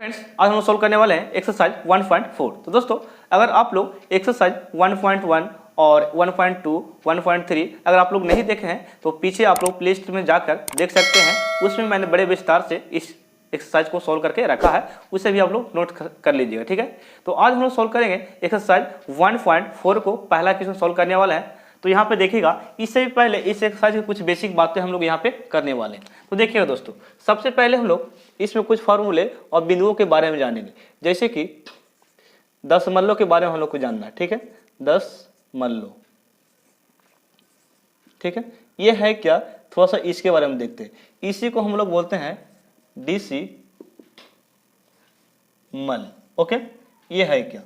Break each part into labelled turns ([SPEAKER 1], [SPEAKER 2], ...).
[SPEAKER 1] Friends आज हम लोग सोल्व करने वाले हैं एक्सरसाइज 1.4। तो दोस्तों अगर आप लोग एक्सरसाइज 1.1 और 1.2, 1.3 अगर आप लोग नहीं देखे हैं तो पीछे आप लोग प्ले स्टोर में जाकर देख सकते हैं। उसमें मैंने बड़े विस्तार से इस एक्सरसाइज को सोल्व करके रखा है, उसे भी आप लोग नोट कर लीजिएगा, ठीक है। तो आज हम लोग सोल्व करेंगे एक्सरसाइज 1.4 को, पहला क्वेश्चन सोल्व करने वाला है। तो यहाँ पे देखिएगा, इससे भी पहले इस एक्सरसाइज की कुछ बेसिक बातें हम लोग यहाँ पे करने वाले हैं। तो देखिएगा दोस्तों, सबसे पहले हम लोग इसमें कुछ फार्मूले और बिंदुओं के बारे में जानेंगे, जैसे कि दशमलव के बारे में हम लोग को जानना है, ठीक है। दशमलव, ठीक है, ये है क्या, थोड़ा सा इसके बारे में देखते हैं। इसी को हम लोग बोलते हैं डेसिमल, ओके। ये है क्या,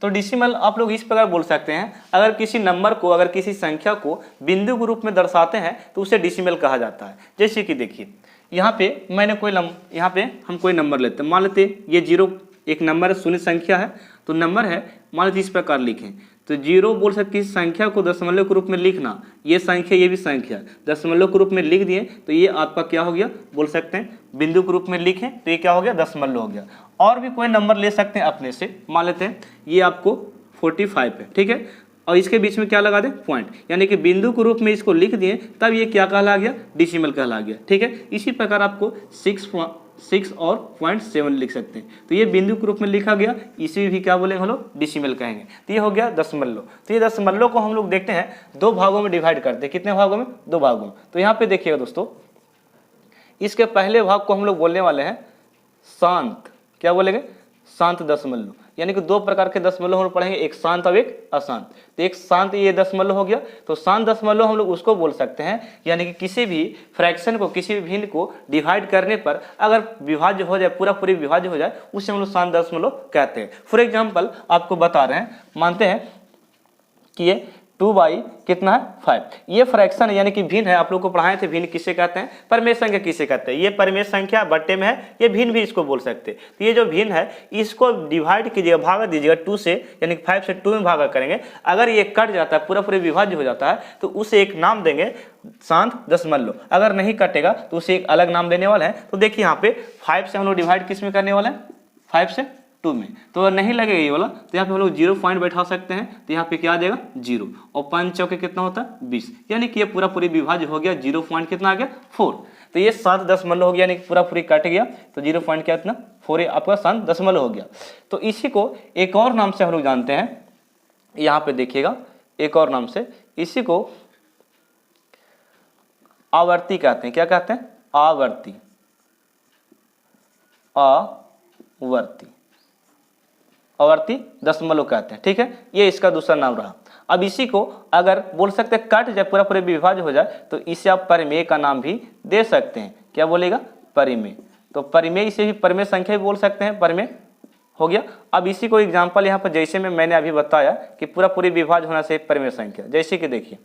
[SPEAKER 1] तो डेसिमल आप लोग इस प्रकार बोल सकते हैं, अगर किसी नंबर को, अगर किसी संख्या को बिंदु के रूप में दर्शाते हैं तो उसे डेसिमल कहा जाता है। जैसे कि देखिए, यहाँ पे मैंने यहाँ पे हम कोई नंबर लेते हैं, मान लेते ये 0 एक नंबर है, शून्य संख्या है, तो नंबर है, मान लेते इस प्रकार लिखें तो 0 बोल सकते, किसी संख्या को दशमलव के रूप में लिखना, ये संख्या ये भी संख्या दशमलव के रूप में लिख दिए तो ये आपका क्या हो गया, बोल सकते हैं बिंदु के रूप में लिखें तो ये क्या हो गया, दशमलव हो गया। और भी कोई नंबर ले सकते हैं अपने से, मान लेते हैं ये आपको 45 है, ठीक है, और इसके बीच में क्या लगा दें, पॉइंट, यानी कि बिंदु के रूप में इसको लिख दिए तब ये क्या कहला गया, डेसिमल कहला गया, ठीक है। इसी प्रकार आपको 6 और 0.7 लिख सकते हैं, तो ये बिंदु के रूप में लिखा गया, इसी भी क्या बोलेंगे हम लोग, डेसिमल कहेंगे। तो ये हो गया दशमलव। तो ये दशमलव को हम लोग देखते हैं दो भागों में डिवाइड करते हैं, कितने भागों में, दो भागों में। तो यहाँ पे देखिएगा दोस्तों, इसके पहले भाग को हम लोग बोलने वाले हैं शांत, क्या बोलेंगे, शांत दशमलव, यानी कि दो प्रकार के दशमलव हम लोग पढ़ेंगे, एक शांत और एक अशांत। तो एक शांत ये दशमलव हो गया, तो शांत दशमलव हम लोग उसको बोल सकते हैं, यानी कि किसी भी फ्रैक्शन को, किसी भी भिन्न को डिवाइड करने पर अगर विभाज्य हो जाए, पूरी विभाज्य हो जाए, उसे हम लोग शांत दशमलव कहते हैं। फॉर एग्जाम्पल आपको बता रहे हैं, मानते हैं कि ये 2 कितना है 5, ये फ्रैक्शन है, यानी कि भिन्न है। आप लोग को पढ़ाए थे भिन्न किसे कहते हैं, परिमेय संख्या किसे कहते हैं। ये परिमेय संख्या बट्टे में है, ये भिन्न भी इसको बोल सकते हैं। तो ये जो भिन्न है इसको डिवाइड कीजिएगा, भागा दीजिएगा 2 से, यानी कि 5 से 2 में भागा करेंगे। अगर ये कट जाता है, पूरा विभाज्य हो जाता है, तो उसे एक नाम देंगे शांत दशमलव। अगर नहीं कटेगा तो उसे एक अलग नाम देने वाला है। तो देखिए यहाँ पे 5 से हम लोग डिवाइड किस में करने वाले हैं, 5 से 2 में, तो नहीं लगेगा ये वाला, तो यहाँ पे हम लोग 0 पॉइंट बैठा सकते हैं। तो यहाँ पे क्या आ जाएगा 0, और 5 चौके कितना होता है 20, यानी कि ये पूरी विभाज्य हो गया। 0 पॉइंट कितना आ गया 4, तो ये शांत दशमलव हो गया, यानी कि पूरी कट गया, तो 0 पॉइंट क्या इतना 4 आपका शांत दशमलव हो गया। तो इसी को एक और नाम से हम लोग जानते हैं, यहाँ पे देखिएगा एक और नाम से, इसी को आवर्ती कहते हैं। क्या कहते हैं, आवर्ती, आवर्ती दशमलव कहते हैं, ठीक है। ये इसका दूसरा नाम रहा। अब इसी को अगर बोल सकते हैं कट जाए, पूरा विभाज्य हो जाए, तो इसे आप परिमेय का नाम भी दे सकते हैं। क्या बोलेगा, परिमेय। तो परिमेय, इसे भी परिमेय संख्या भी बोल सकते हैं, परिमेय हो गया। अब इसी को एग्जाम्पल यहाँ पर, जैसे में मैंने अभी बताया कि पूरी विभाज्य होना से परिमेय संख्या, जैसे कि देखिए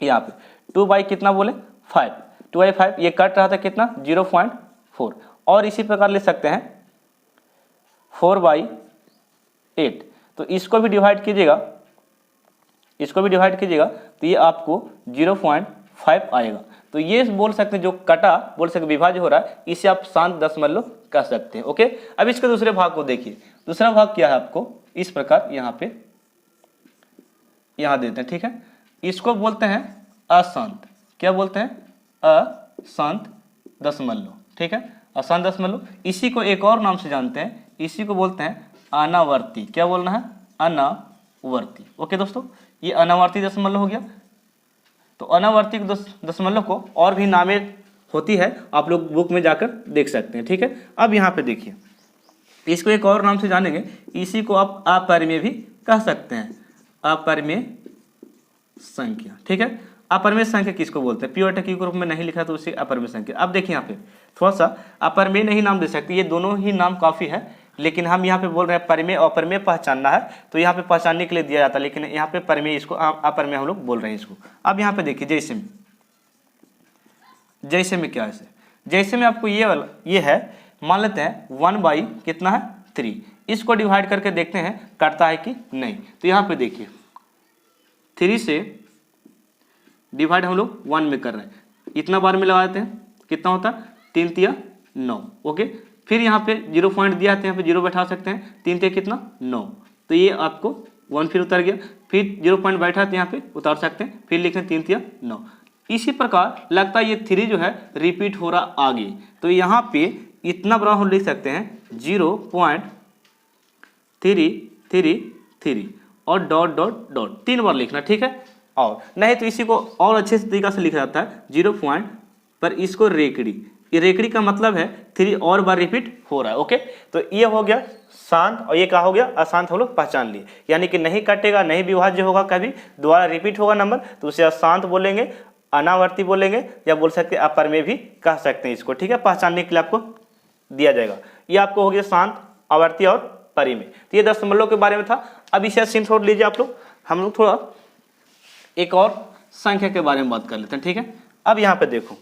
[SPEAKER 1] यहाँ पे 2 कितना बोले 5, 2/5, ये कट रहा था कितना 0.4, और इसी प्रकार ले सकते हैं 4/8। तो इसको भी डिवाइड कीजिएगा, तो ये आपको 0.5 आएगा। तो ये बोल सकते हैं, जो कटा बोल सकते विभाज्य हो रहा है, इसे आप शांत दशमलव कह सकते हैं, ओके। अब इसके दूसरे भाग को देखिए, दूसरा भाग क्या है, आपको इस प्रकार यहाँ देते हैं, ठीक है। इसको बोलते हैं अशांत, क्या बोलते हैं, अशांत दशमलव, ठीक है, अशांत दशमलव। इसी को एक और नाम से जानते हैं, इसी को बोलते हैं अनावर्ती। क्या बोलना है, अनावर्ती, ओके दोस्तों। ये अनावर्ती दशमलव हो गया। तो अनावर्ती दशमलव को और भी नामें होती है, आप लोग बुक में जाकर देख सकते हैं, ठीक है। अब यहाँ पे देखिए, इसको एक और नाम से जानेंगे, इसी को आप अपरिमेय भी कह सकते हैं, अपरिमेय संख्या, ठीक है। अपरिमेय संख्या किसको बोलते हैं, प्योर के रूप में नहीं लिखा तो उसे अपरिमेय संख्या। अब देखिए यहाँ पे थोड़ा सा अपरिमेय नहीं नाम दे सकते, ये दोनों ही नाम काफ़ी है, लेकिन हम यहाँ पे बोल रहे हैं परिमेय और अपरिमेय पहचानना है, तो यहाँ पे पहचानने के लिए दिया जाता है, लेकिन यहाँ पे परिमेय, इसको अपरिमेय हम लोग बोल रहे हैं इसको। अब यहाँ पे देखिए, जैसे में क्या है, जैसे में आपको ये है, मान लेते हैं 1 कितना है 3, इसको डिवाइड करके देखते हैं करता है कि नहीं। तो यहाँ पे देखिए 3 से डिवाइड हम लोग 1 में कर रहे हैं, इतना बार में लगा देते हैं, कितना होता है 3 × 9, ओके। फिर यहाँ पे 0 पॉइंट दिया है तो यहाँ पे 0 बैठा सकते हैं, 3 ते कितना 9, तो ये आपको 1 फिर उतर गया, फिर 0 पॉइंट बैठा है तो यहाँ पे उतार सकते हैं, फिर लिखें 3 तिया 9। इसी प्रकार लगता है ये 3 जो है रिपीट हो रहा आगे, तो यहाँ पे इतना बड़ा हम लिख सकते हैं 0.333 और डॉट डॉट डॉट 3 बार लिखना, ठीक है। और नहीं तो इसी को और अच्छे से तरीका से लिखा जाता है 0 पॉइंट पर इसको रेकड़ी, ये रेकड़ी का मतलब है 3 और बार रिपीट हो रहा है, ओके। तो ये हो गया शांत और ये क्या हो गया अशांत, हम लोग पहचान लिए, यानी कि नहीं कटेगा, नहीं विभाज्य होगा, कभी दोबारा रिपीट होगा नंबर तो उसे अशांत बोलेंगे, अनावर्ती बोलेंगे, या बोल सकते हैं अपर में भी कह सकते हैं इसको, ठीक है। पहचानने के लिए आपको दिया जाएगा। ये आपको हो गया शांत, आवर्ती और परी में। तो ये दशमलव के बारे में था। अब इसे सीन छोड़ लीजिए आप लोग, हम लोग थोड़ा एक और संख्या के बारे में बात कर लेते हैं, ठीक है। अब यहाँ पे देखो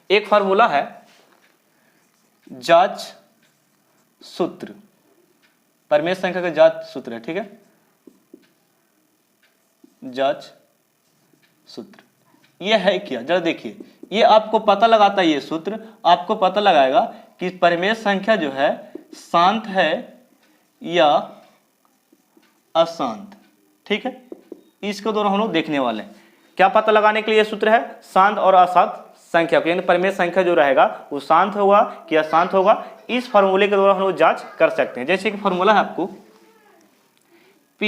[SPEAKER 1] एक फार्मूला है जांच सूत्र, परमेय संख्या का जांच सूत्र है, ठीक है। जांच सूत्र ये है क्या, जरा देखिए, ये आपको पता लगाता है, ये सूत्र आपको पता लगाएगा कि परमेय संख्या जो है शांत है या अशांत, ठीक है। इसको दोनों हम लोग देखने वाले हैं। क्या पता लगाने के लिए सूत्र है, शांत और अशांत संख्या को, यानी परमेय संख्या जो रहेगा वो शांत होगा कि अशांत होगा, इस फार्मूले के द्वारा हम लोग जांच कर सकते हैं। जैसे कि फार्मूला है आपको P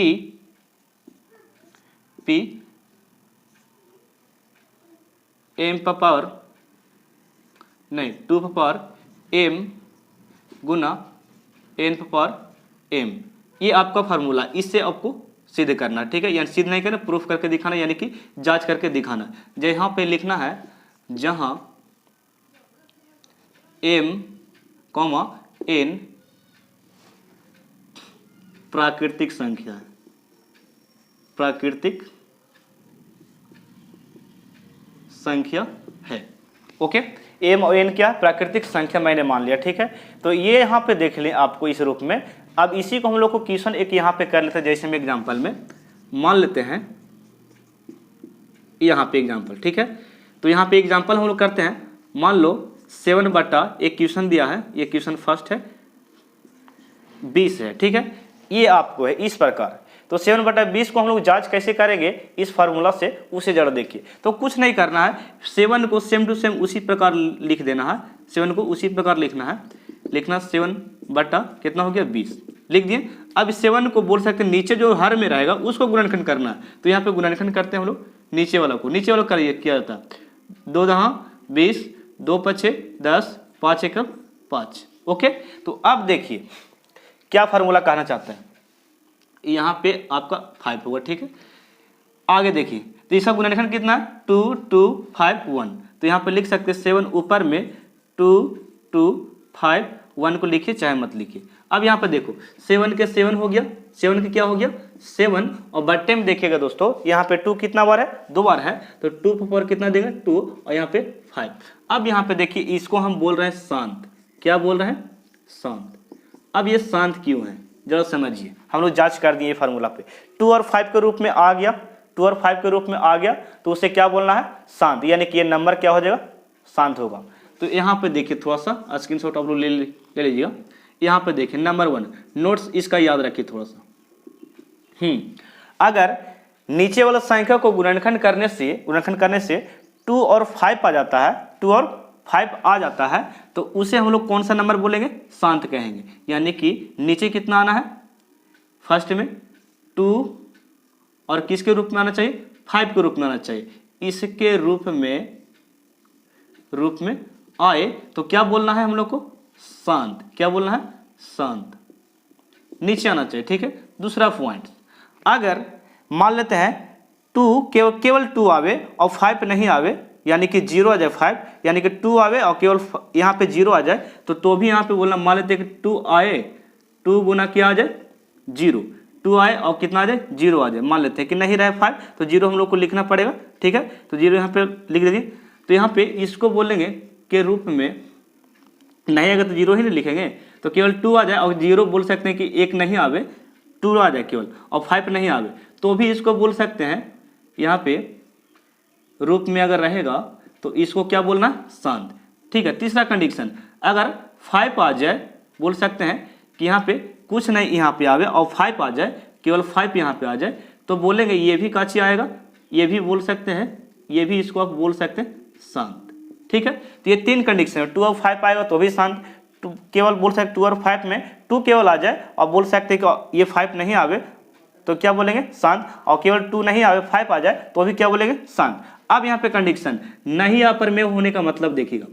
[SPEAKER 1] m पावर नहीं 2 पावर m गुना n पावर m, ये आपका फार्मूला, इससे आपको सिद्ध करना, ठीक है। यानी सिद्ध नहीं करना, प्रूफ करके दिखाना, यानी कि जांच करके दिखाना। जो यहाँ पे लिखना है, जहां m, n प्राकृतिक संख्या है, प्राकृतिक संख्या है, ओके। m और n क्या प्राकृतिक संख्या मैंने मान लिया, ठीक है। तो ये यहाँ पे देख लें आपको इस रूप में। अब इसी को हम लोग को क्वेश्चन एक यहाँ पे कर लेते हैं, जैसे हम एग्जांपल में मान लेते हैं, यहाँ पे एग्जांपल, ठीक है। तो यहाँ पे एग्जांपल हम लोग करते हैं, मान लो 7 बटा एक क्वेश्चन दिया है, ये क्वेश्चन फर्स्ट है 20 है, ठीक है। ये आपको है इस प्रकार, तो 7 बटा 20 को हम लोग जांच कैसे करेंगे इस फार्मूला से, उसे जरा देखिए। तो कुछ नहीं करना है, 7 को सेम टू सेम उसी प्रकार लिख देना है, 7 को उसी प्रकार लिखना है, लिखना 7 बटा कितना हो गया 20 लिख दिए। अब 7 को बोल सकते हैं नीचे जो हर में रहेगा उसको गुणनखंड करना है, तो यहाँ पे गुणनखंड करते हैं हम लोग नीचे वाला को, नीचे वाला करिए किया जाता है 2 दहा 20, 2 पछे 10, 5 एकम 5, ओके। तो अब देखिए क्या फार्मूला कहना चाहते हैं, यहाँ पे आपका 5 होगा, ठीक है। आगे देखिए, तो इसका गुणनखंड कितना है 2 2 5 1, तो यहाँ पे लिख सकते हैं 7 ऊपर में 2 2 5 1 को लिखिए चाहे मत लिखिए। अब यहाँ पे देखो 7 के 7 हो गया, 7 के क्या हो गया 7, और बट्टे में देखिएगा दोस्तों यहाँ पे 2 कितना बार है 2 बार है, तो 2 पर कितना देगा 2 और यहाँ पे 5। अब यहाँ पे देखिए इसको हम बोल रहे हैं शांत, क्या बोल रहे हैं शांत। अब ये शांत क्यों है जरा समझिए, हम लोग जांच कर दिए फार्मूला पे, 2 और 5 के रूप में आ गया, 2 और 5 के रूप में आ गया, तो उसे क्या बोलना है शांत, यानी कि ये नंबर क्या हो जाएगा शांत होगा। तो यहाँ पे देखिए थोड़ा सा स्क्रीनशॉट आप लोग ले लीजिएगा, यहाँ पे देखिए नंबर 1 नोट्स इसका याद रखिए थोड़ा सा। अगर नीचे वाला संख्या को गुणनखंड करने से 2 और 5 आ जाता है, 2 और 5 आ जाता है, तो उसे हम लोग कौन सा नंबर बोलेंगे शांत कहेंगे। यानी कि नीचे कितना आना है फर्स्ट में 2 और किसके रूप में आना चाहिए 5 के रूप में आना चाहिए, इसके रूप में आए तो क्या बोलना है हम लोग को शांत, क्या बोलना है शांत, नीचे आना चाहिए, ठीक है। दूसरा पॉइंट, अगर मान लेते हैं 2 केवल 2 आवे और 5 नहीं आवे, यानी कि 0 आ जाए 5, यानी कि 2 आवे और केवल यहाँ पे 0 आ जाए, तो भी यहाँ पे बोलना, मान लेते हैं कि 2 आए, 2 गुना क्या आ जाए 0, 2 आए और कितना आ जाए 0 आ जाए, मान लेते हैं कि नहीं रहे 5, तो 0 हम लोग को लिखना पड़ेगा, ठीक है। तो 0 यहाँ पे लिख दीजिए। तो यहाँ पे इसको बोलेंगे के रूप में, नहीं अगर तो 0 ही नहीं लिखेंगे, तो केवल 2 आ जाए और 0 बोल सकते हैं कि 1 नहीं आवे, 2 आ जाए केवल और 5 नहीं आवे, तो भी इसको बोल सकते हैं यहाँ पे रूप में अगर रहेगा तो इसको क्या बोलना शांत, ठीक है। तीसरा कंडीशन, अगर 5 आ जाए, बोल सकते हैं कि यहाँ पे कुछ नहीं यहाँ पे आवे और 5 आ जाए, केवल 5 यहाँ पे आ जाए, तो बोलेंगे ये भी काची आएगा, ये भी बोल सकते हैं, ये भी इसको आप बोल सकते हैं शांत। ठीक है, तो ये 3 कंडीशन है। 2 और 5 आएगा तो भी शांत, केवल बोल सकते 2 और 5 में 2 केवल आ जाए और बोल सकते हैं कि ये 5 नहीं आवे तो क्या बोलेंगे शांत, और केवल 2 नहीं आवे 5 आ जाए तो भी क्या बोलेंगे शांत। अब यहाँ पे कंडीशन नहीं अप्रमेय होने का मतलब देखिएगा,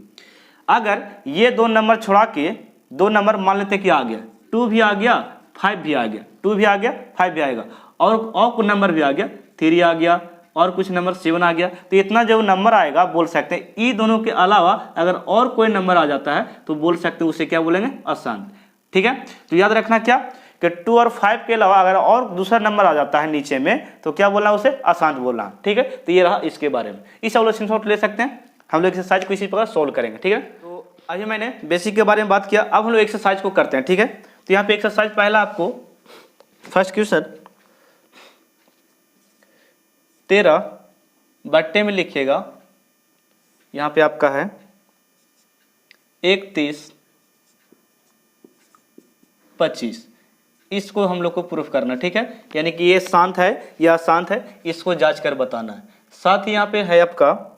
[SPEAKER 1] अगर ये 2 नंबर छोड़ा के 2 नंबर मान लेते कि आ गया, 2 भी आ गया 5 भी आ गया, 2 भी आ गया 5 भी आएगा, और कुछ नंबर भी आ गया, 3 आ गया और कुछ नंबर 7 आ गया, तो इतना जो नंबर आएगा बोल सकते हैं ये दोनों के अलावा अगर और कोई नंबर आ जाता है तो बोल सकते हैं उसे क्या बोलेंगे अशांत। ठीक है, तो याद रखना क्या कि 2 और 5 के अलावा अगर और दूसरा नंबर आ जाता है नीचे में तो क्या बोलना उसे अशांत बोलना। ठीक है, तो ये रहा इसके बारे में। इस हम लोग स्क्रीनशॉट ले सकते हैं, हम लोग एक्सरसाइज को इसी प्रकार सोल्व करेंगे। ठीक है, तो अभी मैंने बेसिक के बारे में बात किया, अब हम लोग एक्सरसाइज को करते हैं। ठीक है, तो यहाँ पे एक्सरसाइज पहला आपको फर्स्ट क्वेश्चन 13 बट्टे में लिखिएगा, यहाँ पे आपका है 31 25, इसको हम लोग को प्रूफ करना। ठीक है, यानी कि ये शांत है या अशांत है, इसको जांच कर बताना है। साथ ही यहाँ पे है आपका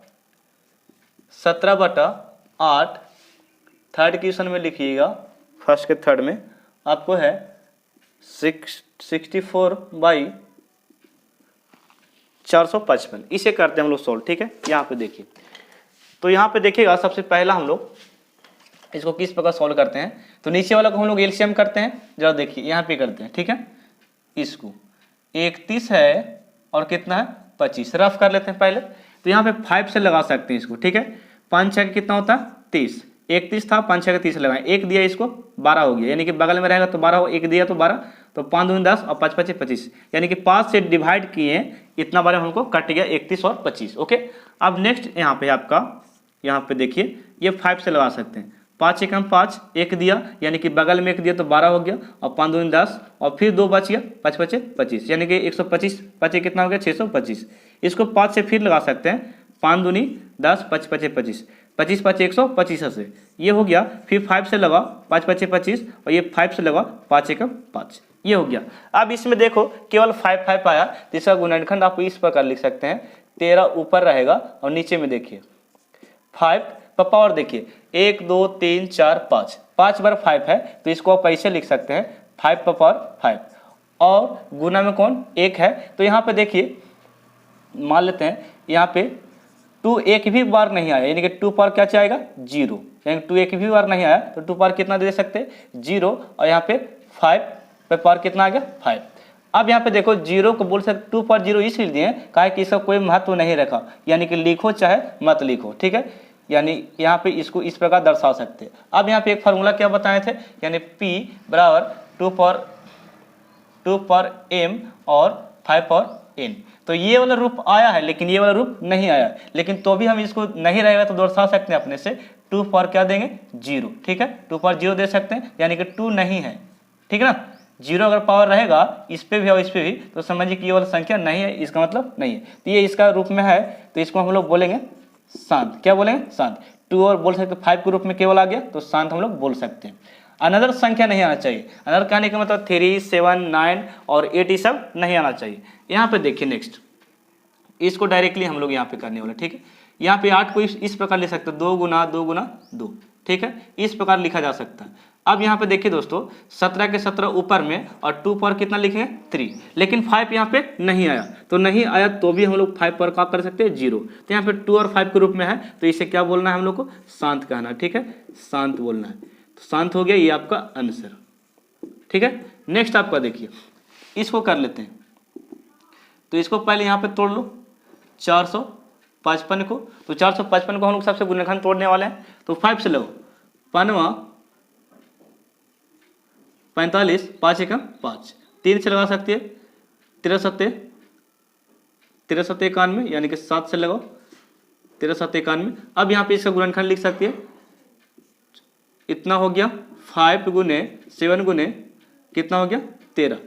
[SPEAKER 1] 17/8, थर्ड क्वेश्चन में लिखिएगा, फर्स्ट के थर्ड में आपको है 64/455, इसे करते हैं हम लोग सोल्व। ठीक है, यहाँ पे देखिए, तो यहाँ पे देखिएगा सबसे पहला हम लोग इसको किस प्रकार सॉल्व करते हैं, तो नीचे वाला को हम लोग एलसीएम करते हैं, जरा देखिए यहाँ पे करते हैं। ठीक है, इसको 31 है और कितना है 25, रफ कर लेते हैं पहले, तो यहाँ पे 5 से लगा सकते हैं इसको। ठीक है, 5 6 कितना होता है 30, 31 था 5 6 30 लगाए, एक दिया इसको 12 हो गया, यानी कि बगल में रहेगा तो 12 हो, एक दिया तो 12, तो 5 दूनी 10 और 5 5 25, यानी कि 5 से डिवाइड किए इतना बार हमको कट गया 31 और 25। ओके, अब नेक्स्ट यहाँ पे आपका, यहाँ पे देखिए ये 5 से लगा सकते हैं, 5 1 5, एक दिया यानी कि बगल में एक दिया तो 12 हो गया, और 5 दूनी 10 और फिर 2 बच गया, 5 5 25, यानी कि 125, 5 कितना हो गया 625, इसको 5 से फिर लगा सकते हैं, 5 दूनी 10 5 5 25, 25 5 125 से ये हो गया, फिर 5 से लगा 5 5 25 और ये 5 से लगा 5 1 5, ये हो गया। अब इसमें देखो केवल 5 5 आया, तो इसका गुणनखंड आप इस प्रकार लिख सकते हैं, 13 ऊपर रहेगा और नीचे में देखिए 5 पावर, देखिए 1 2 3 4 5, 5 बार 5 है तो इसको आप ऐसे लिख सकते हैं 5 पावर 5, और गुना में कौन 1 है, तो यहाँ पे देखिए मान लेते हैं यहाँ पे 2 एक भी बार नहीं आया, यानी कि 2 पावर क्या चाहेगा 0, यानी 2 एक भी बार नहीं आया तो 2 पावर कितना दे सकते हैं 0, और यहाँ पे 5 पे पावर कितना आ गया 5। अब यहाँ पे देखो 0 को बोल सकते 2 पावर 0 इसलिए दिए कहा कि इसका कोई महत्व नहीं रखा, यानी कि लिखो चाहे मत लिखो। ठीक है, यानी यहाँ पे इसको इस प्रकार दर्शा सकते हैं। अब यहाँ पे एक फार्मूला क्या बताए थे, यानी P बराबर 2 पावर m और 5 पावर n, तो ये वाला रूप आया है लेकिन ये वाला रूप नहीं आया, लेकिन तो भी हम इसको नहीं रहेगा तो दर्शा सकते हैं अपने से 2 पावर क्या देंगे 0। ठीक है, 2 पावर 0 दे सकते हैं, यानी कि 2 नहीं है। ठीक है ना, 0 अगर पावर रहेगा इस पे भी और इस पे भी तो समझिए कि ये वाला संख्या नहीं है, इसका मतलब नहीं है, तो ये इसका रूप में है, तो इसको हम लोग बोलेंगे शांत। क्या बोलेंगे शांत। 2 और बोल सकते 5 के रूप में केवल आ गया तो शांत हम लोग बोल सकते हैं। अनदर संख्या नहीं आना चाहिए, अनदर कहने का मतलब 3 7 9 और 8 ये सब नहीं आना चाहिए। यहाँ पे देखिए नेक्स्ट, इसको डायरेक्टली हम लोग यहाँ पे करने वाले। ठीक है, यहाँ पे 8 को इस प्रकार लिख सकते हैं 2 गुना 2 गुना 2। ठीक है, इस प्रकार लिखा जा सकता है। अब यहाँ पे देखिए दोस्तों 17 के 17 ऊपर में और 2 पर कितना लिखेंगे 3, लेकिन 5 यहाँ पे नहीं आया, तो नहीं आया तो भी हम लोग 5 पर क्या कर सकते हैं 0, तो यहाँ पे 2 और 5 के रूप में है तो इसे क्या बोलना है हम लोग को शांत कहना। ठीक है, शांत बोलना है, तो शांत हो गया, ये आपका आंसर। ठीक है, नेक्स्ट आपका देखिए इसको कर लेते हैं, तो इसको पहले यहाँ पे तोड़ लो 455 को, तो 455 को हम लोग सबसे गुणनखंड तोड़ने वाले हैं, तो 5 से लगो 5 45 5 1 5, 3 से लगा सकती है 13 7 91, यानी कि 7 से लगाओ 13 7 91। अब यहाँ पे इसका गुणनखंड लिख सकती है, इतना हो गया 5 गुने 7 गुने कितना हो गया 13।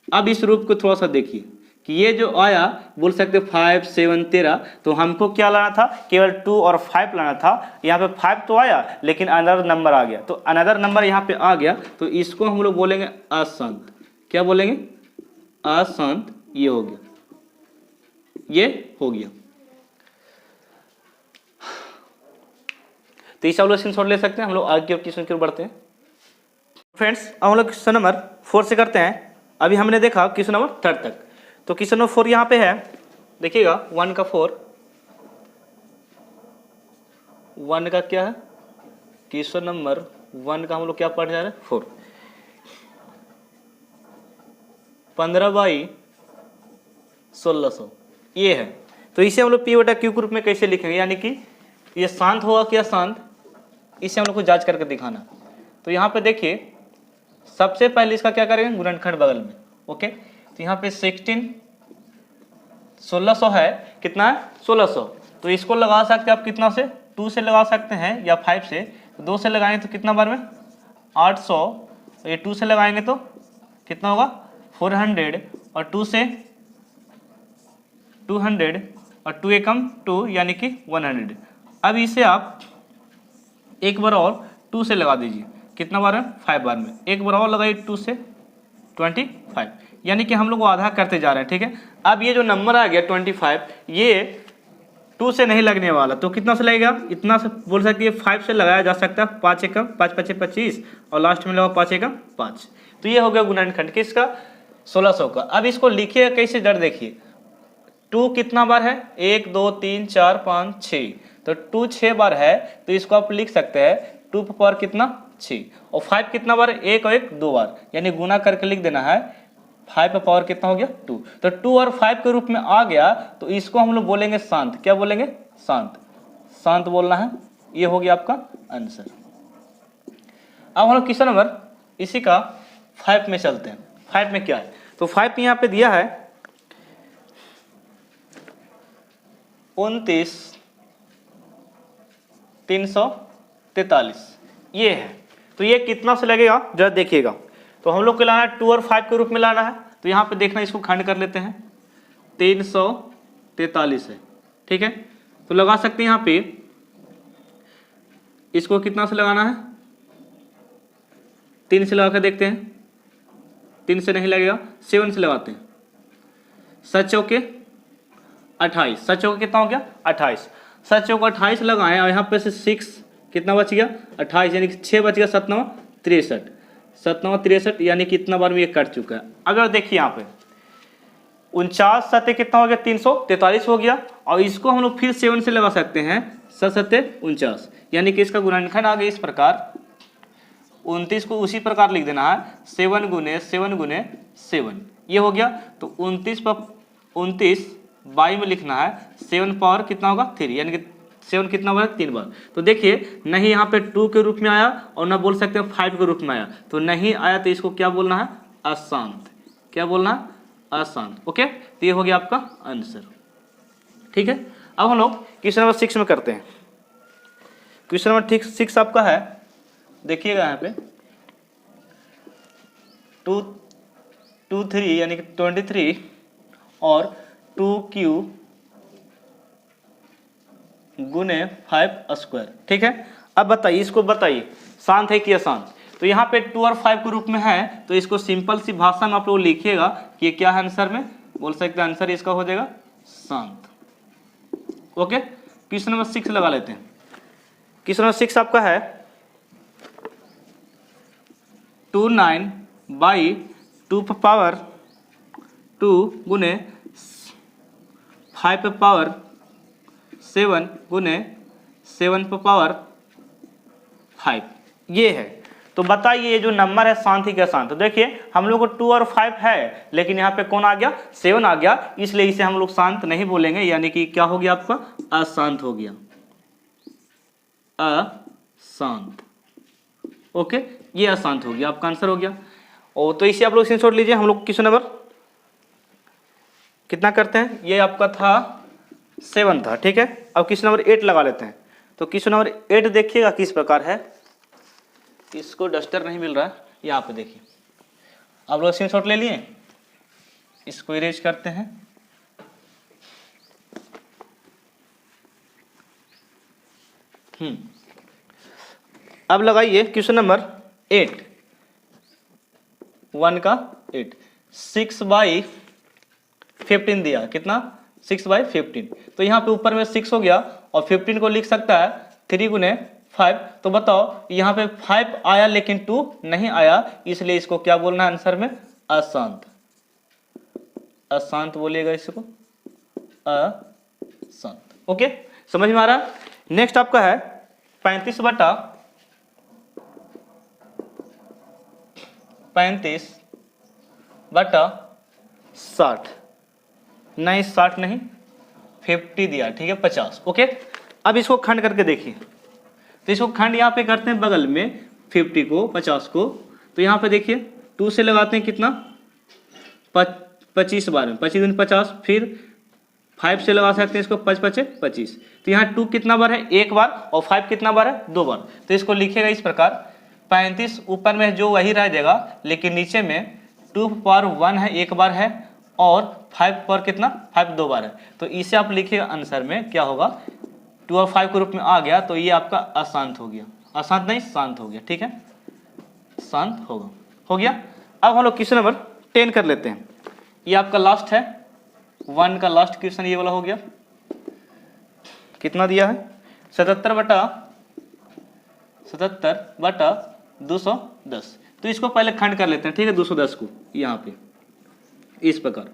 [SPEAKER 1] अब इस रूप को थोड़ा सा देखिए कि ये जो आया बोल सकते 5 7 13, तो हमको क्या लाना था, केवल 2 और 5 लाना था। यहाँ पे 5 तो आया लेकिन अनदर नंबर आ गया, तो अनदर नंबर यहाँ पे आ गया, तो इसको हम लोग बोलेंगे अशांत। क्या बोलेंगे, अशांत। ये हो गया, ये हो गया। तो इस हम लोग स्क्रीनशॉट ले सकते हैं। हम लोग आगे और क्वेश्चन की ओर बढ़ते हैं। फ्रेंड्स अब हम लोग क्वेश्चन नंबर 4 से करते हैं। अभी हमने देखा क्वेश्चन नंबर 3 तक, तो क्वेश्चन नंबर 4 यहाँ पे है, देखिएगा 1 का 4, 1 का क्या है, क्वेश्चन नंबर 1 का हम लोग क्या पढ़ जा रहे हैं, 4। 15/1600 ये है। तो इसे हम लोग P बटा Q के रूप में कैसे लिखेंगे, यानी कि ये शांत होगा क्या शांत, इसे हम लोग को जांच करके दिखाना। तो यहाँ पे देखिए सबसे पहले इसका क्या करेंगे, गुणनखंड बगल में। ओके, तो यहाँ पे 1600 है, कितना है 1600, तो इसको लगा सकते हैं आप कितना से, 2 से लगा सकते हैं या 5 से। तो 2 से लगाएंगे तो कितना बार में 800, तो ये 2 से लगाएंगे तो कितना होगा 400, और 2 से 200, और 2 एकम 2 यानी कि 100। अब इसे आप एक बार और 2 से लगा दीजिए, कितना बार में 5 बार में, एक बार और लगाइए 2 से 25, यानी कि हम लोग आधा करते जा रहे हैं। ठीक है, अब ये जो नंबर आ गया 25, ये 2 से नहीं लगने वाला, तो कितना से लगेगा, इतना से बोल सकते हैं 5 से लगाया जा सकता है, 5 एकम 5 5 25, और लास्ट में लगा 5 एकम 5। तो ये हो गया गुणनखंड किसका, 1600 का। अब इसको लिखिए कैसे, डर देखिए 2 कितना बार है, 1 2 3 4 5 6, तो 2 6 बार है, तो इसको आप लिख सकते हैं 2 पर पावर कितना 6, और 5 कितना बार, 1 और 1 2 बार, यानी गुना करके लिख देना है। 5 पर पावर कितना हो गया 2, तो 2 और 5 के रूप में आ गया, तो इसको हम लोग बोलेंगे शांत। क्या बोलेंगे, शांत, शांत बोलना है। ये हो गया आपका आंसर। अब हम लोग क्वेश्चन नंबर इसी का 5 में चलते हैं। 5 में क्या है, तो 5 यहाँ पे दिया है 29,343, ये है। तो ये कितना से लगेगा जरा देखिएगा। तो हम लोग को लाना है 2 और 5 के रूप में लाना है, तो यहाँ पे देखना, इसको खंड कर लेते हैं, 343 है। ठीक है, तो लगा सकते हैं यहाँ पे, इसको कितना से लगाना है, 3 से लगा कर देखते हैं, 3 से नहीं लगेगा, 7 से लगाते हैं। 7 चौके 28, 7 चौके कितना हो गया 28, 7 चौके 28 लगाएं, और यहाँ पे से 6 कितना बच गया 28, यानी कि 6 बच गया, 7 9 63, 7 9 63, यानी कि इतना बार में ये कट चुका है। अगर देखिए यहाँ पे 49 7 कितना हो गया 343 हो गया, और इसको हम लोग फिर 7 से लगा सकते हैं, 7 7 49, यानी कि इसका गुणनखंड आ गया इस प्रकार। 29 को उसी प्रकार लिख देना है, 7 गुने 7 गुने 7, ये हो गया। तो 29 पर 29 बाई में लिखना है, 7 पावर कितना होगा 3, यानी कि 7 कितना बार 3 बार। तो देखिए नहीं यहाँ पे 2 के रूप में आया, और ना बोल सकते हैं 5 के रूप में आया, तो नहीं आया, तो इसको क्या बोलना है, अशांत। क्या बोलना है, अशांत। ओके, तो ये हो गया आपका आंसर। ठीक है, अब हम लोग क्वेश्चन नंबर 6 में करते हैं। क्वेश्चन नंबर 6 आपका है, देखिएगा यहाँ पे 2 2 3 यानी कि 23 और 2Q गुने 5 स्क्वायर। ठीक है, अब बताइए, इसको बताइए शांत है कि अशांत। तो यहाँ पे 2 और 5 के रूप में है, तो इसको सिंपल सी भाषा में आप लोग लिखिएगा कि क्या है आंसर में, बोल सकते हैं आंसर इसका हो जाएगा शांत। ओके, क्वेश्चन नंबर 6 लगा लेते हैं। क्वेश्चन नंबर 6 आपका है 29/2 पर पावर 2 गुने 5 पर पावर 7 गुने 7 पर पावर 5, ये है। तो बताइए ये जो नंबर है शांत ही क्या शांत। तो देखिए हम लोग को 2 और 5 है, लेकिन यहाँ पे कौन आ गया 7 आ गया, इसलिए इसे हम लोग शांत नहीं बोलेंगे, यानी कि क्या हो गया आपका अशांत हो गया, अशांत। ओके, ये अशांत हो गया, आपका आंसर हो गया। और तो इसे आप लोग स्क्रीनशॉट लीजिए। हम लोग क्वेश्चन नंबर कितना करते हैं, ये आपका था 7 था। ठीक है, अब क्वेश्चन नंबर 8 लगा लेते हैं। तो क्वेश्चन नंबर 8 देखिएगा किस प्रकार है, इसको डस्टर नहीं मिल रहा है, यहाँ पे देखिए, आप लोग स्क्रीनशॉट ले लिए, इसको इरेज करते हैं। अब लगाइए क्वेश्चन नंबर 8, 1 का 8, 6/15 दिया, कितना 6/15। तो यहाँ पे ऊपर में 6 हो गया और 15 को लिख सकता है 3 गुने 5। तो बताओ यहाँ पे 5 आया लेकिन 2 नहीं आया, इसलिए इसको क्या बोलना है आंसर में, अशांत। अशांत बोलिएगा इसको, अशांत। ओके, समझ में आ रहा है। नेक्स्ट आपका है 35/60, नहीं 60 नहीं 50 दिया, ठीक है 50। ओके, अब इसको खंड करके देखिए। तो इसको खंड यहाँ पे करते हैं बगल में 50 को 50 को। तो यहाँ पे देखिए 2 से लगाते हैं कितना 25 बार में, 25 दूनी 50, फिर 5 से लगा सकते हैं इसको 5 5 25। तो यहाँ 2 कितना बार है, 1 बार, और 5 कितना बार है, 2 बार। तो इसको लिखेगा इस प्रकार 35 ऊपर में जो वही रह जाएगा, लेकिन नीचे में 2 पर 1 है 1 बार है, और 5 पर कितना 5 2 बार है। तो इसे आप लिखिएगा आंसर में क्या होगा, 2 और 5 के रूप में आ गया, तो ये आपका अशांत हो गया। अशांत नहीं शांत हो गया, ठीक है, शांत होगा, हो गया। अब हम लोग क्वेश्चन नंबर 10 कर लेते हैं। ये आपका लास्ट है, 1 का लास्ट क्वेश्चन ये वाला हो गया। कितना दिया है 77/210। तो इसको पहले खंड कर लेते हैं, ठीक है, 210 को यहाँ पे इस प्रकार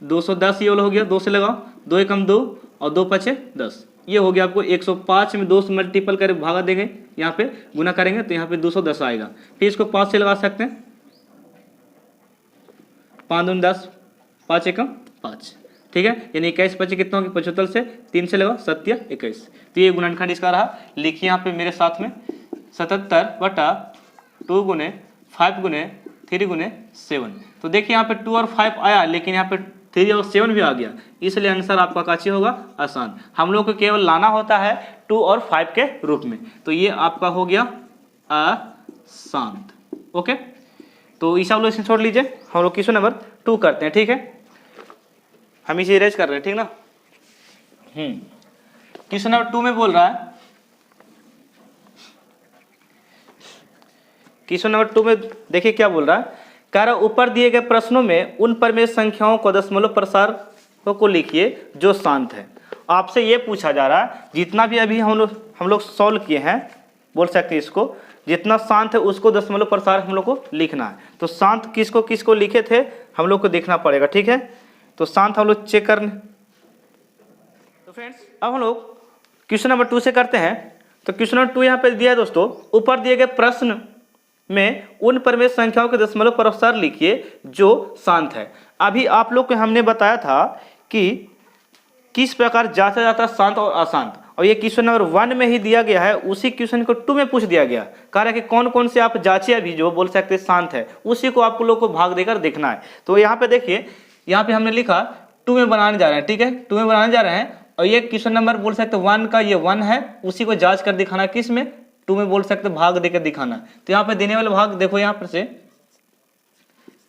[SPEAKER 1] 210 ये वाला हो गया, 2 से लगाओ, 2 एकम 2 और 2 पचे 10, ये हो गया आपको 105 में 2 से मल्टीपल कर भागा देंगे, यहाँ पे गुना करेंगे तो यहाँ पे 210 आएगा। फिर इसको 5 से लगा सकते हैं, 5 दूनी 10, 5 एकम 5, ठीक है, यानी 21 25 कितना होगी 75 से 3 से लगाओ 7 21। तो ये गुणनखंड इसका रहा। लिखिए यहाँ पे मेरे साथ में 77/2 गुने 5 गुने 3 गुने 7। तो देखिए यहाँ पे 2 और 5 आया, लेकिन यहाँ पे 3 और 7 भी आ गया, इसलिए आंसर आपका काची होगा, आसान। हम लोग को केवल लाना होता है 2 और 5 के रूप में। तो ये आपका हो गया अशांत। ओके, तो इसे आप लोग इसे छोड़ लीजिए, हम लोग क्वेश्चन नंबर 2 करते हैं, ठीक है, हम इसे इरेज कर रहे हैं, ठीक ना। क्वेश्चन नंबर 2 में बोल रहा है, क्वेश्चन नंबर 2 में देखिए क्या बोल रहा है, कह रहा ऊपर दिए गए प्रश्नों में उन परिमेय संख्याओं को दशमलव प्रसार को लिखिए जो शांत है। आपसे ये पूछा जा रहा है, जितना भी अभी हम लोग सॉल्व किए हैं, बोल सकते हैं इसको, जितना शांत है उसको दशमलव प्रसार हम लोग को लिखना है। तो शांत किसको किसको लिखे थे हम लोग को देखना पड़ेगा, ठीक है। तो शांत हम लोग चेक करने। तो फ्रेंड्स अब हम लोग क्वेश्चन नंबर 2 से करते हैं। तो क्वेश्चन नंबर 2 यहाँ पे दिया है दोस्तों, ऊपर दिए गए प्रश्न में उन परिमेय संख्याओं के दशमलव प्रसार लिखिए जो शांत है। अभी आप लोग को हमने बताया था कि किस प्रकार जांचा जाता है शांत और अशांत, और ये क्वेश्चन नंबर 1 में ही दिया गया है, उसी क्वेश्चन को 2 में पूछ दिया गया। कह रहा है कि कौन कौन से आप जांचे अभी जो बोल सकते हैं शांत है, उसी को आप लोग को भाग देकर देखना है। तो यहाँ पे देखिए, यहाँ पे हमने लिखा 2 में बनाने जा रहे हैं, ठीक है, 2 में बनाने जा रहे हैं, और ये क्वेश्चन नंबर बोल सकते 1 का ये 1 है, उसी को जांच कर दिखाना, किस में 2 में बोल सकते भाग देकर दिखाना। तो यहाँ पे देने वाले भाग देखो, यहाँ पर से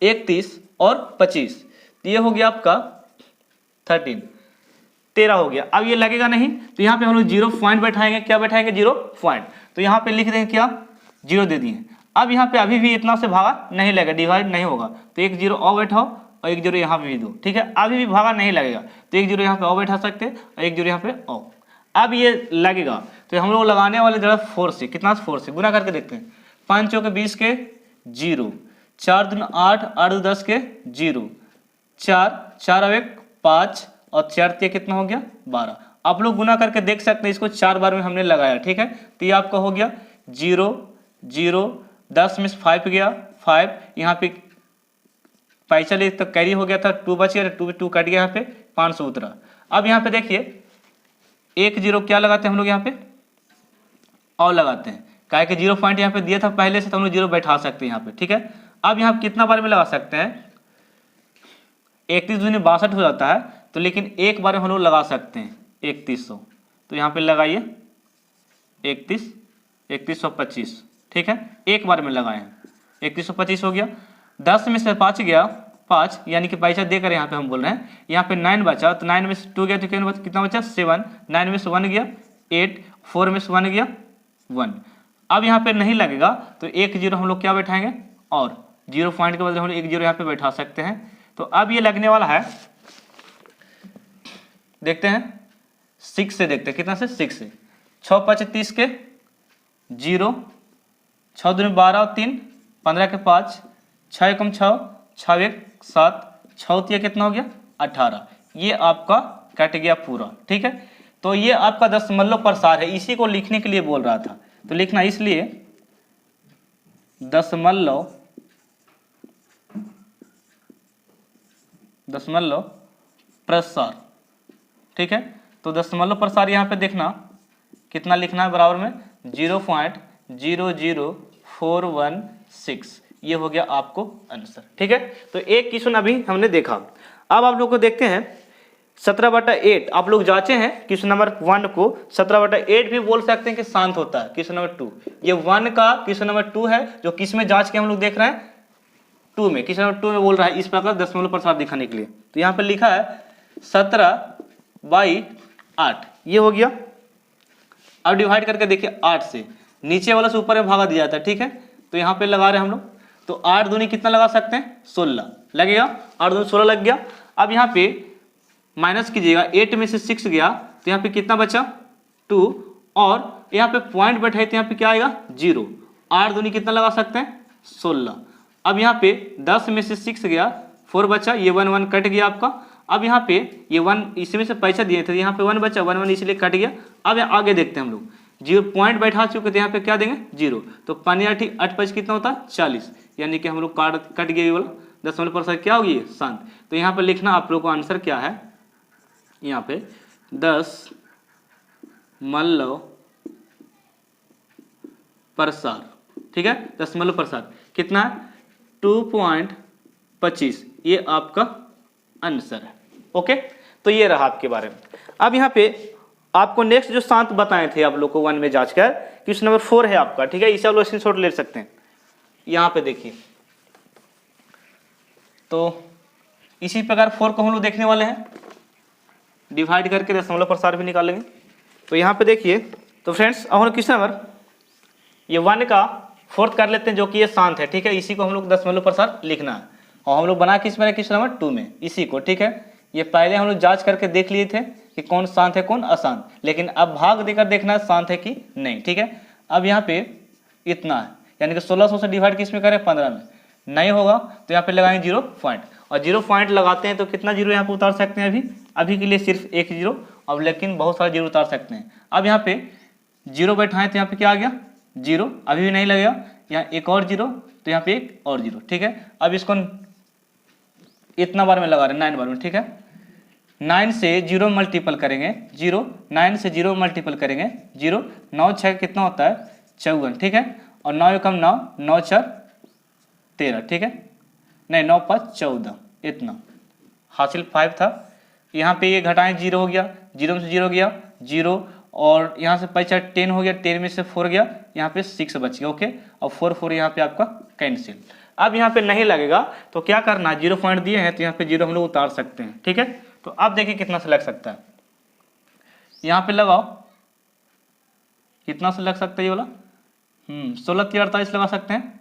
[SPEAKER 1] 31 और 25, तो ये हो गया आपका 13 हो गया। अब ये लगेगा नहीं, तो यहाँ पे हम लोग 0 पॉइंट बैठाएंगे, क्या बैठाएंगे 0 पॉइंट। तो यहाँ पे लिख देंगे क्या 0 दे दिए। अब यहाँ पे अभी भी इतना से भागा नहीं लगेगा, डिवाइड नहीं होगा, तो एक 0 और बैठाओ और एक 0 यहाँ पे भी दो, ठीक है, अभी भी भागा नहीं लगेगा, तो एक 0 यहाँ पे और बैठा सकते हैं और एक 0 यहाँ पे और। अब ये लगेगा, तो हम लोग लगाने वाले जरा 4 से, कितना 4 से गुना करके देखते हैं। 5 चौके 20 के 0, 4 दूनी 8, 8 दूनी 10 के 0, 4 और 1 5 और 4 तिया कितना हो गया 12। आप लोग गुना करके देख सकते हैं, इसको 4 बार में हमने लगाया, ठीक है। तो ये आपका हो गया 0 0, 10 में 5 गया 5, यहाँ पे पैसा ले तो कैरी हो गया था, 2 बच गया, 2 कट गया, यहाँ पे 500 उतरा। अब यहाँ पे देखिए 1 0 क्या लगाते हैं हम लोग यहाँ पे और लगाते हैं, क्या कि 0 पॉइंट यहाँ पे दिया था पहले से, तो हम लोग 0 बैठा सकते हैं यहाँ पे, ठीक है। अब यहाँ कितना बार में लगा सकते हैं, 31 दूनी 62 हो जाता है, तो लेकिन एक बार में हम लोग लगा सकते हैं 3100। तो यहाँ पे लगाइए 3125, ठीक है, एक बार में लगाए हैं 3125 हो गया। 10 में से 5 गया 5, यानी कि पैसा देकर यहाँ पे हम बोल रहे हैं, यहाँ पे 9 बचा, तो 9 में से 2 गया तो कितना बचा 7, 9 में से 1 गया 8 4 में से 1 गया 1। अब यहाँ पे नहीं लगेगा तो एक जीरो हम लोग क्या बैठाएंगे, और 0 पॉइंट के बदले हम लोग एक जीरो यहाँ पे बैठा सकते हैं। तो अब ये लगने वाला है, देखते हैं 6 से, देखते हैं कितना से, 6 से। 6 5 30 के 0, 6 2 12 और 3 15 के 5, 6 1 6, 6 1 7, 6 3 कितना हो गया 18। ये आपका कट गया पूरा, ठीक है। तो ये आपका दशमलव प्रसार है, इसी को लिखने के लिए बोल रहा था, तो लिखना इसलिए दशमलव प्रसार, ठीक है। तो दशमलव प्रसार यहाँ पे देखना कितना लिखना है, बराबर में 0.00416, ये हो गया आपको आंसर, ठीक है। तो एक क्वेश्चन अभी हमने देखा। अब आप लोग को देखते हैं 17/8, आप लोग जांचे हैं क्वेश्चन नंबर 1 को 17/8 भी बोल सकते हैं कि शांत होता है। क्वेश्चन नंबर 2, ये 1 का क्वेश्चन नंबर 2 है, जो किस में जांच के हम लोग देख रहे हैं, 2 में, क्वेश्चन नंबर 2 में बोल रहा है इस प्रकार दशमलव प्रसार दिखाने के लिए। तो यहाँ पे लिखा है 17/8, ये हो गया। अब डिवाइड करके देखिए 8 से, नीचे वाला से ऊपर में भागा दिया जाता है, ठीक है। तो यहाँ पे लगा रहे हैं हम लोग, तो 8 दूनी कितना लगा सकते हैं 16 लगेगा, 8 दूनी 16 लग गया। अब यहाँ पे माइनस कीजिएगा, 8 में से 6 गया तो यहाँ पे कितना बचा 2, और यहाँ पे पॉइंट बैठे तो यहाँ पे क्या आएगा 0, 8 दूनी कितना लगा सकते हैं 16। अब यहाँ पे 10 में से 6 गया, 4 बचा, ये 1 1 कट गया आपका। अब यहाँ पे ये 1 इसमें से पैसा दिए थे, यहाँ पे 1 बचा, 1 1 इसलिए कट गया। अब आगे देखते हैं हम लोग, 0 पॉइंट बैठा चुके थे, यहाँ पे क्या देंगे 0, तो 5 8 5 कितना होता है 40, यानी कि हम लोग कट गया, ये वाला दशमलव प्रसार क्या होगी शांत। तो यहाँ पे लिखना आप लोग को आंसर क्या है, यहाँ पे दशमलव प्रसार, ठीक है। दशमलव प्रसार कितना है 2.25, ये आपका आंसर है, ओके। तो ये रहा आपके बारे में। अब यहाँ पे आपको नेक्स्ट जो शांत बताए थे आप लोग को 1 में जांच कर, क्वेश्चन नंबर 4 है आपका, ठीक है। इसे आप लोग स्क्रीनशॉट ले सकते हैं। यहाँ पे देखिए, तो इसी प्रकार 4 को हम लोग देखने वाले हैं, डिवाइड करके दशमलव प्रसार भी निकालेंगे। तो यहाँ पे देखिए, तो फ्रेंड्स अब हम क्वेश्चन नंबर ये 1 का 4th कर लेते हैं, जो कि ये शांत है, ठीक है। इसी को हम लोग दशमलव प्रसार लिखना है, और हम लोग बना किस में, क्वेश्चन नंबर 2 में, इसी को, ठीक है। ये पहले हम लोग जांच करके देख लिए थे कि कौन शांत है कौन अशांत, लेकिन अब भाग देकर देखना है शांत है कि नहीं, ठीक है। अब यहाँ पे इतना है, यानी कि 1600 से डिवाइड किस में करें 15 में, नहीं होगा तो यहाँ पे लगाएंगे 0 पॉइंट, और 0 पॉइंट लगाते हैं तो कितना जीरो यहाँ पे उतार सकते हैं, अभी के लिए सिर्फ एक जीरो, अब लेकिन बहुत सारे जीरो उतार सकते हैं। अब यहाँ पे जीरो बैठाएं तो यहाँ पे क्या आ गया 0, अभी भी नहीं लगेगा, यहाँ एक और जीरो तो यहाँ पे एक और जीरो, ठीक है। अब इसको इतना बार में लगा रहे हैं 9 बार में, ठीक है। 9 से 0 मल्टीपल करेंगे 0, 9 से 0 मल्टीपल करेंगे 0, 9 6 कितना होता है 54, ठीक है। और 9 कम 9, 9 4 13, ठीक है, नहीं 9 5 14, इतना हासिल 5 था। यहाँ पे ये घटाएं 0 हो गया, 0 में से 0 गया 0, और यहाँ से 5 10 हो गया, 10 में से 4 गया, यहाँ पे 6 बच गया, ओके। और 4 4 यहाँ पे आपका कैंसिल। अब यहाँ पे नहीं लगेगा तो क्या करना, 0 पॉइंट दिए हैं तो यहाँ पे 0 हम लोग उतार सकते हैं, ठीक है। तो अब देखिए कितना से लग सकता है, यहाँ पे लगाओ कितना से लग सकता है ये वाला 16 3 48 लगा सकते हैं,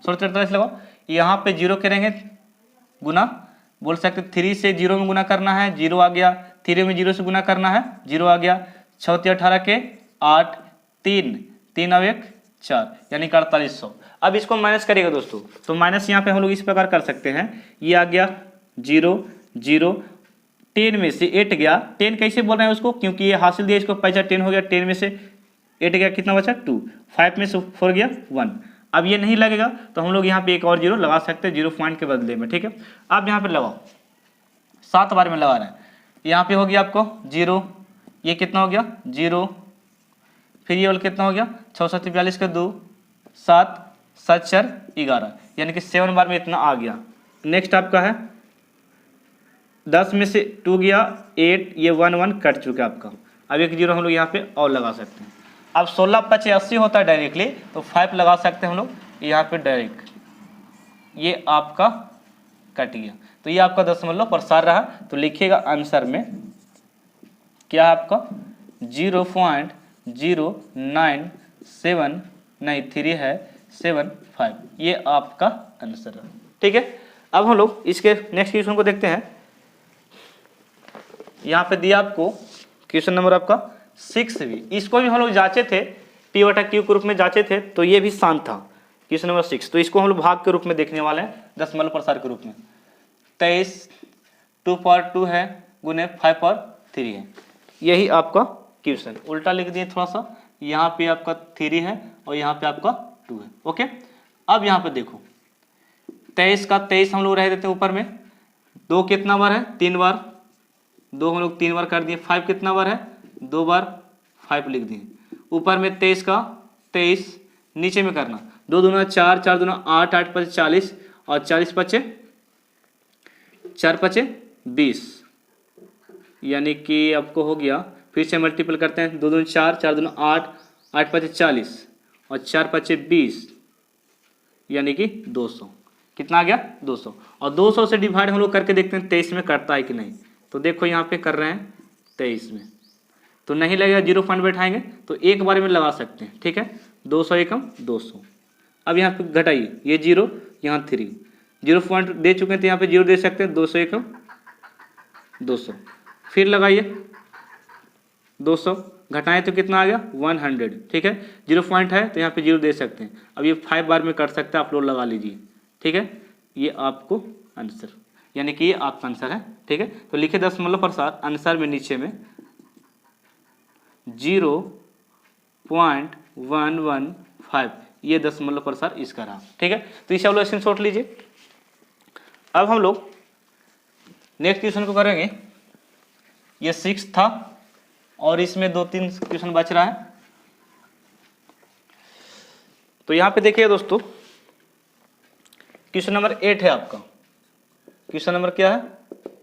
[SPEAKER 1] 16 3 48 लगाओ। यहाँ पे 0 करेंगे गुना, बोल सकते 3 से 0 में गुना करना है 0 आ गया, 3 में 0 से गुना करना है 0 आ गया, 6 3 18 के 8 3 3 और 1 4, यानी कि 4800। अब इसको माइनस करिएगा दोस्तों, तो माइनस यहाँ पे हम लोग इस प्रकार कर सकते हैं, ये आ गया 0 0, 10 में से 8 गया, 10 कैसे बोल रहे हैं उसको, क्योंकि ये हासिल दिया इसको, 5 10 हो गया, 10 में से 8 गया कितना बचा 2, 5 में से 4 गया 1। अब ये नहीं लगेगा तो हम लोग यहाँ पे एक और 0 लगा सकते हैं 0 पॉइंट के बदले में, ठीक है। अब यहाँ पे लगाओ 7 बार में लगा रहे हैं, यहाँ पे हो गया आपको 0, ये कितना हो गया 0, फिर ये वाला कितना हो गया 6 7 42 के 2 7 7 4 11, यानी कि 7 बार में इतना आ गया। नेक्स्ट आपका है 10 में से 2 गया 8, ये 1 1 कट चुका आपका, अब एक 0 हम लोग यहाँ पे और लगा सकते हैं। अब 16 5 80 होता है डायरेक्टली, तो 5 लगा सकते हैं हम लोग यहाँ पे डायरेक्ट, ये आपका कट गया। तो ये आपका दशमलव प्रसार रहा, तो लिखिएगा आंसर में क्या है आपका 0.0973 है 75, ये आपका आंसर है। ठीक है, अब हम लोग इसके नेक्स्ट क्वेश्चन को देखते हैं। यहाँ पे दिया आपको क्वेश्चन नंबर आपका 6 भी, इसको भी हम लोग जांचे थे, P/Q के रूप में जांचे थे, तो ये भी शांत था क्वेश्चन नंबर 6। तो इसको हम लोग भाग के रूप में देखने वाले हैं, दशमलव प्रसार के रूप में। 23 2/2 है गुने 5/3 है, यही आपका क्वेश्चन। उल्टा लिख दिए थोड़ा सा, यहाँ पे आपका 3 है और यहाँ पे आपका 2 है। ओके, अब यहाँ पे देखो 23 का 23 हम लोग रह देते हैं ऊपर में, 2 कितना बार है 3 बार, 2 हम लोग 3 बार कर दिए। 5 कितना बार है 2 बार, 5 लिख दिए। ऊपर में 23 का 23, नीचे में करना 2 दूना 4, 4 दूना 8, 8 पचे 40 और 40 पचे 4 पचे 20, यानी कि आपको हो गया, फिर से मल्टीपल करते हैं, 2 दूना 4, 4 दूना 8, 8 पचे 40 और 4 पचे 20, यानी कि 200। कितना आ गया 200, और 200 से डिवाइड हम लोग करके देखते हैं 23 में करता है कि नहीं। तो देखो यहाँ पे कर रहे हैं 23 में, तो नहीं लगेगा, 0 पॉइंट बैठाएंगे तो एक बार में लगा सकते हैं। ठीक है, 200 एकम 200। अब यहाँ पे घटाइए, ये 0 यहाँ 3, 0 पॉइंट दे चुके हैं तो यहाँ पे 0 दे सकते हैं, 200 एकम 200। फिर लगाइए 200, घटाएं तो कितना आ गया 100। ठीक है, 0 पॉइंट है तो यहाँ पे 0 दे सकते हैं। अब ये 5 बार में कर सकते हैं, आप लोग लगा लीजिए। ठीक है, ये आपको आंसर, यानी कि ये आपका आंसर है। ठीक है, तो लिखे दशमलव प्रसार आंसर में नीचे में 0.115, ये दशमलव प्रसार इसका रहा। ठीक है, तो इसे आप लोग स्क्रीनशॉट लीजिए। अब हम लोग नेक्स्ट क्वेश्चन को करेंगे। ये 6 था और इसमें 2-3 क्वेश्चन बच रहा है। तो यहाँ पे देखिए दोस्तों, क्वेश्चन नंबर 8 है आपका। क्वेश्चन नंबर क्या है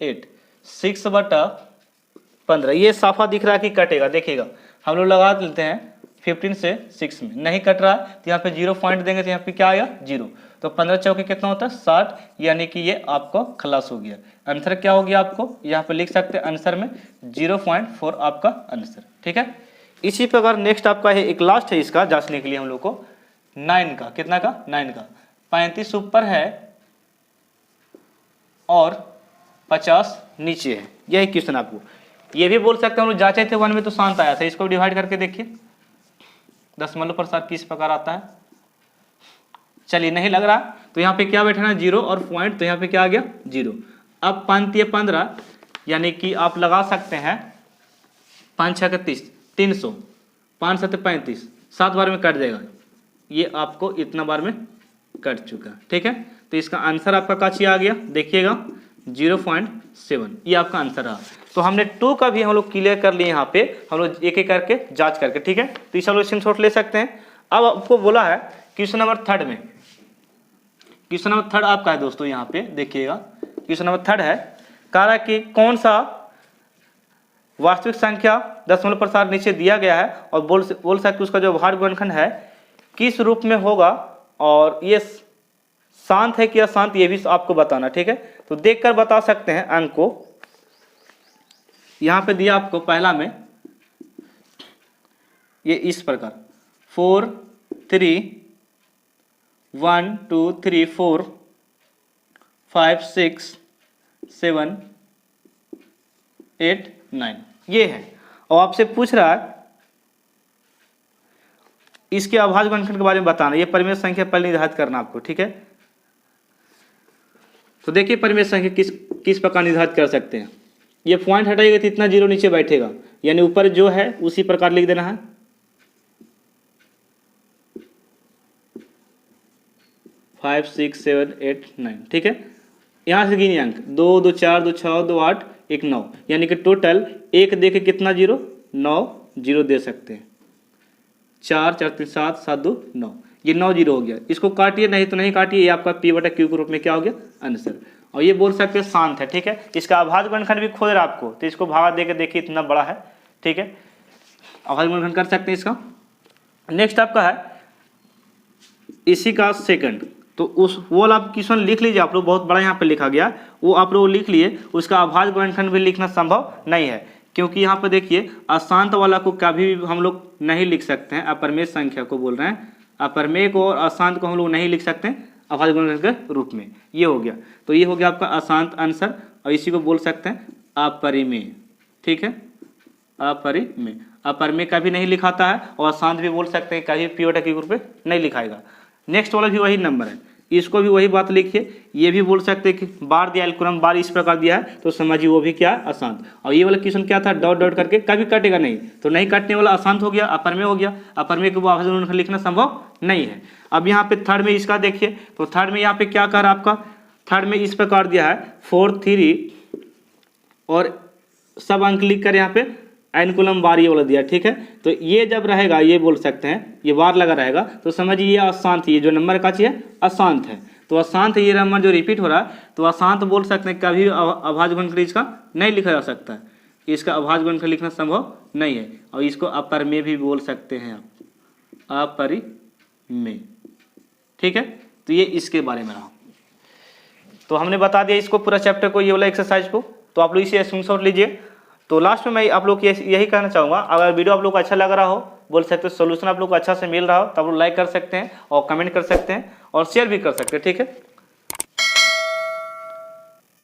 [SPEAKER 1] 8, 6/15। ये साफा दिख रहा है कि कटेगा, देखिएगा हम लोग लगा लेते हैं 15 से 6 में, नहीं कट रहा है तो यहाँ पे 0 पॉइंट देंगे तो यहाँ पे क्या आएगा 0। तो 15 चौके कितना होता है 60, यानी कि ये आपको खलास हो गया। आंसर क्या हो गया आपको यहाँ पे लिख सकते हैं, आंसर में 0.4 आपका आंसर। ठीक है, इसी प्रकार नेक्स्ट आपका है, एक लास्ट है इसका जांचने के लिए हम लोग को, 9 का, कितना का 9 का 35 ऊपर है और 50 नीचे है, यही क्वेश्चन आपको। ये भी बोल सकते हैं हम लोग जांचे थे 1 में तो शांत आया था, इसको डिवाइड करके देखिए दशमलव प्रसार किस प्रकार आता है। चलिए नहीं लग रहा तो यहाँ पे क्या बैठाना 0 और पॉइंट, तो यहाँ पे क्या आ गया 0। अब 5 या 15, यानी कि आप लगा सकते हैं 5 6 30, 300, 5 7 35, 7 बार में कट जाएगा। ये आपको इतना बार में कट चुका है। ठीक है, तो इसका आंसर आपका काची आ गया, देखिएगा 0.7, ये आपका आंसर रहा। तो हमने 2 का भी हम लोग क्लियर कर लिए, यहाँ पे हम लोग एक एक करके जांच करके। ठीक है, तो इसे हम लोग स्क्रीनशॉट ले सकते हैं। अब आपको बोला है क्वेश्चन नंबर 3 में, क्वेश्चन नंबर 3 आपका है दोस्तों, यहाँ पे देखिएगा क्वेश्चन नंबर 3 है, कह रहा है कि कौन सा वास्तविक संख्या दशमलव प्रसार नीचे दिया गया है और बोल सकते उसका जो अभाज्य गुणनखंड है किस रूप में होगा, और ये शांत है कि अशांत ये भी आपको बताना। ठीक है, तो देखकर बता सकते हैं अंक को। यहाँ पे दिया आपको पहला में ये इस प्रकार 4 3 1 2 3 4 5 6 7 8 9 ये है, और आपसे पूछ रहा है इसके अभाज्य गुणनखंड के बारे में बताना। ये परिमेय संख्या पहले निर्धारित करना आपको। ठीक है, तो देखिए परिमेय संख्या किस प्रकार निर्धारित कर सकते हैं। ये पॉइंट हटाइएगा तो इतना 0 नीचे बैठेगा, यानी ऊपर जो है उसी प्रकार लिख देना है। फाइव 6 7 8 9। ठीक है, यहाँ से गिनिए अंक 2 2 4 2 6 2 8 1 9, यानी कि टोटल 1 दे के कितना 0 9 0 दे सकते हैं। 4 4 3 7 7 2 9, ये 9 0 हो गया। इसको काटिए, नहीं तो नहीं काटिए, ये आपका P/Q के रूप में क्या हो गया आंसर। और ये बोल सकते हैं शांत है। ठीक है, इसका अभाज्य गुणनखंड भी खोज रहा है आपको, तो इसको भागा दे के देखिए इतना बड़ा है। ठीक है, अभाज्य गुणनखंड कर सकते हैं इसका। नेक्स्ट आपका है इसी का सेकंड, तो उस वो आप क्वेश्चन लिख लीजिए आप लोग, बहुत बड़ा यहाँ पे लिखा गया, वो आप लोग लिख लिए। उसका अभाज्य गुणनखंड भी लिखना संभव नहीं है, क्योंकि यहाँ पर देखिए अशांत वाला को कभी भी हम लोग नहीं लिख सकते हैं, अपरमेय संख्या को बोल रहे हैं, अपरमेय को और अशांत को हम लोग नहीं लिख सकते हैं अभाज्य गुणनखंड के रूप में। ये हो गया, तो ये हो गया आपका अशांत आंसर, और इसी को बोल सकते हैं अपरिमेय। ठीक है, अपरिमेय, अपरमेय कभी नहीं लिखाता है, और अशांत भी बोल सकते हैं कभी पियोटा के ग्रुप में नहीं लिखाएगा। नेक्स्ट वाला भी वही नंबर है, इसको भी वही बात लिखिए। ये भी बोल सकते हैं कि बार दिया एल्कुलम बार इस प्रकार दिया है तो समझिए वो भी क्या है, अशांत। और ये वाला क्वेश्चन क्या था, डॉट डॉट करके कभी कटेगा नहीं, तो नहीं काटने वाला अशांत हो गया, अपरमेय हो गया। अपरमेय को अभाज्य गुणनखंड लिखना संभव नहीं है। अब यहाँ पे थर्ड में इसका देखिए, तो थर्ड में यहाँ पे क्या कर आपका, थर्ड में इस प्रकार दिया है 4 3 और सब अंक लिख कर यहाँ पे एनकुलम बार ये वाला दिया। ठीक है, तो ये जब रहेगा ये बोल सकते हैं ये बार लगा रहेगा तो समझिए ये अशांत, ये जो नंबर का चीज है अशांत है। तो अशांत ये नंबर जो रिपीट हो रहा है तो अशांत बोल सकते हैं, कभी अभाज्य गुणनखंड इसका नहीं लिखा जा सकता है, इसका अभाज्य गुणनखंड लिखना संभव नहीं है। और इसको अपरमेय भी बोल सकते हैं आप, अपरिमेय। ठीक है, तो ये इसके बारे में रहा। तो हमने बता दिया इसको पूरा चैप्टर को, ये वाला एक्सरसाइज को, तो आप लोग इसे स्क्रीनशॉट लीजिए। तो लास्ट में मैं आप लोग यही कहना चाहूँगा, अगर वीडियो आप लोग को अच्छा लग रहा हो, बोल सकते हो सोल्यूशन आप लोग को अच्छा से मिल रहा हो, तो आप लोग लाइक कर सकते हैं और कमेंट कर सकते हैं और शेयर भी कर सकते हैं। ठीक है।